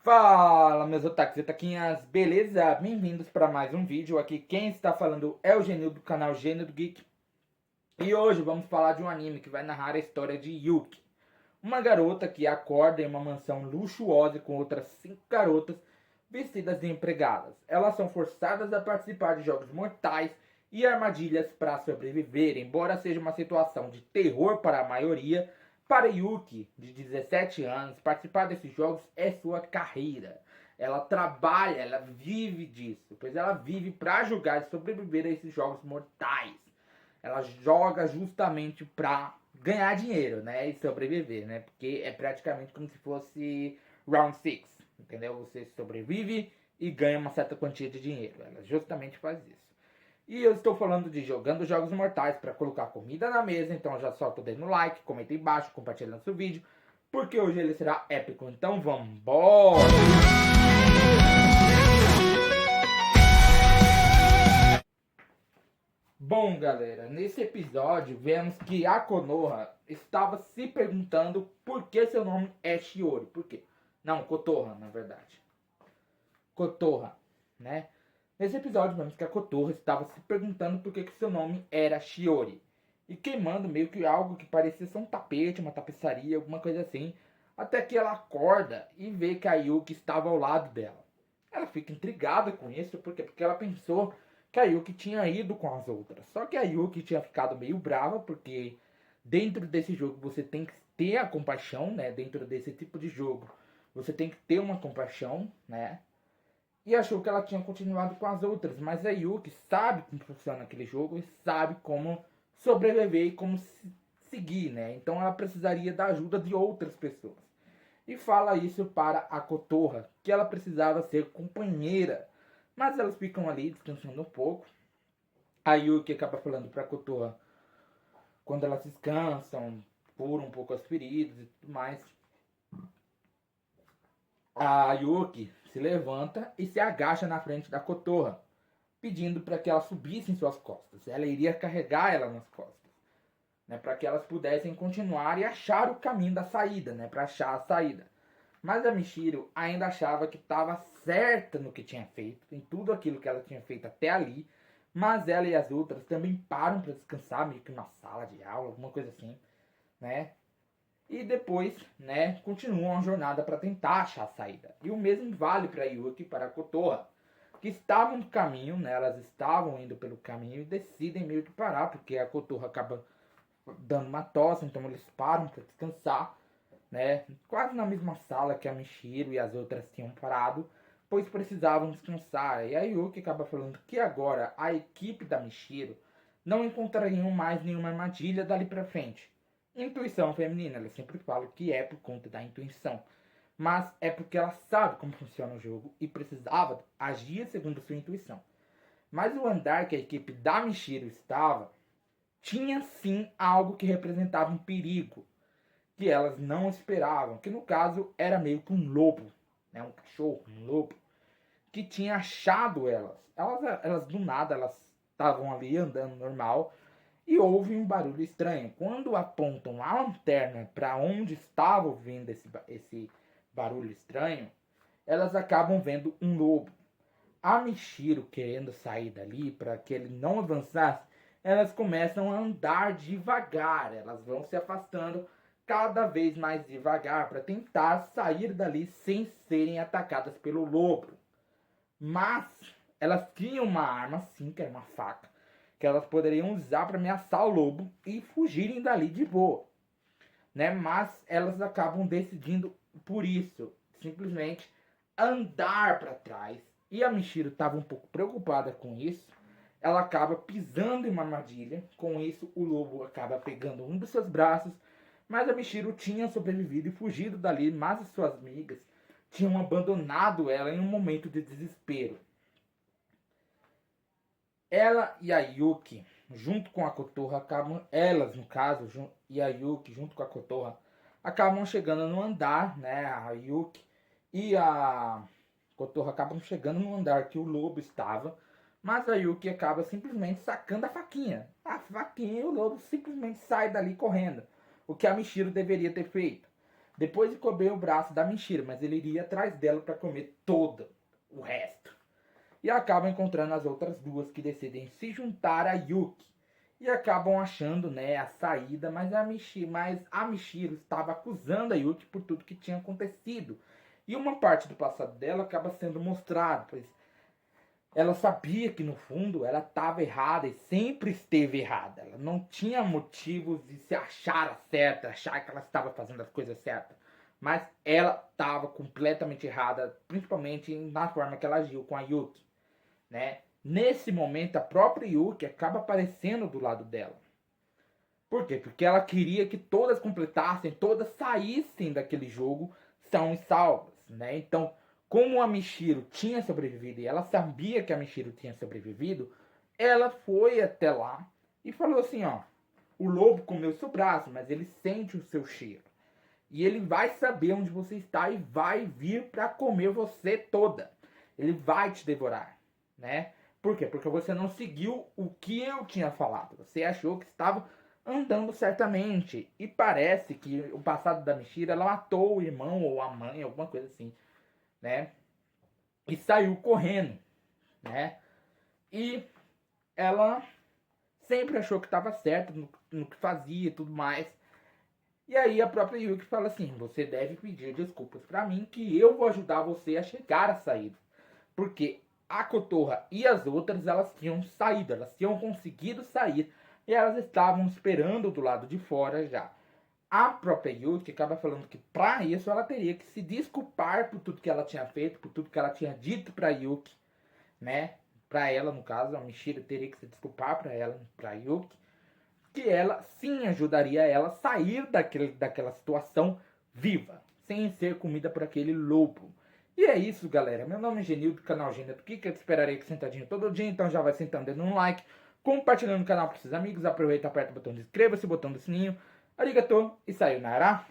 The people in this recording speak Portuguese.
Fala, meus otakus e otaquinhas, beleza? Bem-vindos para mais um vídeo. Aqui quem está falando é o Genil do canal Gênio do Geek. E hoje vamos falar de um anime que vai narrar a história de Yuki, uma garota que acorda em uma mansão luxuosa com outras 5 garotas vestidas de empregadas. Elas são forçadas a participar de jogos mortais e armadilhas para sobreviver. Embora seja uma situação de terror para a maioria, para Yuki, de 17 anos, participar desses jogos é sua carreira. Ela trabalha, ela vive disso, pois ela vive para jogar e sobreviver a esses jogos mortais. Ela joga justamente para ganhar dinheiro, né, e sobreviver, né? Porque é praticamente como se fosse Round 6, entendeu? Você sobrevive e ganha uma certa quantia de dinheiro. Ela justamente faz isso. E eu estou falando de jogando jogos mortais para colocar comida na mesa, então já solta o dedo no like, comenta aí embaixo, compartilha nosso vídeo, porque hoje ele será épico. Então vambora! Bom, galera, nesse episódio vemos que a Konoha estava se perguntando por que seu nome é Shiori. Por quê? Não, Kotoha, na verdade. Kotoha, né? Nesse episódio vemos que a Kotoha estava se perguntando por que seu nome era Shiori. E queimando meio que algo que parecia ser um tapete, uma tapeçaria, alguma coisa assim. Até que ela acorda e vê que a Yuki estava ao lado dela. Ela fica intrigada com isso, porque ela pensou que a Yuki tinha ido com as outras. Só que a Yuki tinha ficado meio brava, porque dentro desse jogo você tem que ter a compaixão, né? Dentro desse tipo de jogo, você tem que ter uma compaixão, né? E achou que ela tinha continuado com as outras, mas a Yuki sabe como funciona aquele jogo e sabe como sobreviver e como seguir, né? Então ela precisaria da ajuda de outras pessoas. E fala isso para a Kotoha, que ela precisava ser companheira. Mas elas ficam ali descansando um pouco. A Yuki acaba falando para a Kotoha quando elas descansam, curam um pouco as feridas e tudo mais. A Yuki se levanta e se agacha na frente da Kotoha, pedindo para que ela subisse em suas costas. Ela iria carregar ela nas costas, né, para que elas pudessem continuar e achar o caminho da saída, né, para achar a saída. Mas a Michiro ainda achava que estava certa no que tinha feito, em tudo aquilo que ela tinha feito até ali. Mas ela e as outras também param para descansar, meio que numa sala de aula, alguma coisa assim, né? E depois, né, continuam a jornada para tentar achar a saída. E o mesmo vale para Yuki e para Kotoha, que estavam no caminho, né, elas estavam indo pelo caminho e decidem meio que parar, porque a Kotoha acaba dando uma tosse, então eles param para descansar, né, quase na mesma sala que a Michiro e as outras tinham parado, pois precisavam descansar. E a Yuki acaba falando que agora a equipe da Michiro não encontrariam mais nenhuma armadilha dali para frente. Intuição feminina, ela sempre fala que é por conta da intuição, mas é porque ela sabe como funciona o jogo e precisava agir segundo sua intuição. Mas o andar que a equipe da Michiro estava tinha sim algo que representava um perigo que elas não esperavam, que no caso era meio que um lobo, né, um cachorro, um lobo, que tinha achado elas. Elas do nada, elas estavam ali andando normal e houve um barulho estranho. Quando apontam a lanterna para onde estava vindo esse barulho estranho, elas acabam vendo um lobo. A Michiro, querendo sair dali para que ele não avançasse, elas começam a andar devagar. Elas vão se afastando cada vez mais devagar para tentar sair dali sem serem atacadas pelo lobo. Mas elas tinham uma arma, sim, que era uma faca, que elas poderiam usar para ameaçar o lobo e fugirem dali de boa, né? Mas elas acabam decidindo por isso, simplesmente andar para trás. E a Michiro estava um pouco preocupada com isso. Ela acaba pisando em uma armadilha. Com isso, o lobo acaba pegando um dos seus braços. Mas a Michiro tinha sobrevivido e fugido dali. Mas as suas amigas tinham abandonado ela em um momento de desespero. Ela e a Yuki, junto com a Kotoha, acabam, elas no caso, e a Yuki junto com a Kotoha, acabam chegando no andar, né? A Yuki e a Kotoha acabam chegando no andar que o lobo estava, mas a Yuki acaba simplesmente sacando a faquinha. A faquinha e o lobo simplesmente sai dali correndo, o que a Michiro deveria ter feito. depois de comer o braço da Mishira, mas ele iria atrás dela para comer todo o resto. E acabam encontrando as outras duas que decidem se juntar a Yuki. E acabam achando, né, a saída, mas a Mishiro estava acusando a Yuki por tudo que tinha acontecido. E uma parte do passado dela acaba sendo mostrada, pois ela sabia que no fundo ela estava errada e sempre esteve errada. Ela não tinha motivos de se achar certa, achar que ela estava fazendo as coisas certas. Mas ela estava completamente errada, principalmente na forma que ela agiu com a Yuki, né? Nesse momento, a própria Yuki acaba aparecendo do lado dela. Por quê? Porque ela queria que todas completassem, todas saíssem daquele jogo são e salvas, né? Então, como a Mishiro tinha sobrevivido e ela sabia que a Mishiro tinha sobrevivido, ela foi até lá e falou assim, ó, o lobo comeu seu braço, mas ele sente o seu cheiro. E ele vai saber onde você está e vai vir para comer você toda. Ele vai te devorar, né? Por quê? Porque você não seguiu o que eu tinha falado. Você achou que estava andando certamente. E parece que o passado da Mishira, ela matou o irmão ou a mãe, alguma coisa assim, né? E saiu correndo, né? E ela sempre achou que estava certa no que fazia e tudo mais. E aí a própria Yuki fala assim, você deve pedir desculpas pra mim que eu vou ajudar você a chegar à saída. Porque a Kotorra e as outras, elas tinham saído, elas tinham conseguido sair e elas estavam esperando do lado de fora já. A própria Yuki acaba falando que para isso ela teria que se desculpar por tudo que ela tinha feito, por tudo que ela tinha dito para Yuki, né? Para ela, no caso, a Mishira teria que se desculpar para ela, para Yuki, que ela sim ajudaria ela a sair daquela situação viva, sem ser comida por aquele lobo. E é isso, galera. Meu nome é Genil, do canal Gênio do Kika. Eu te esperarei aqui sentadinho todo dia, então já vai sentando, dando um like, compartilhando o canal para seus amigos. Aproveita, aperta o botão de inscreva-se, o botão do sininho. Arigatou e sayonara.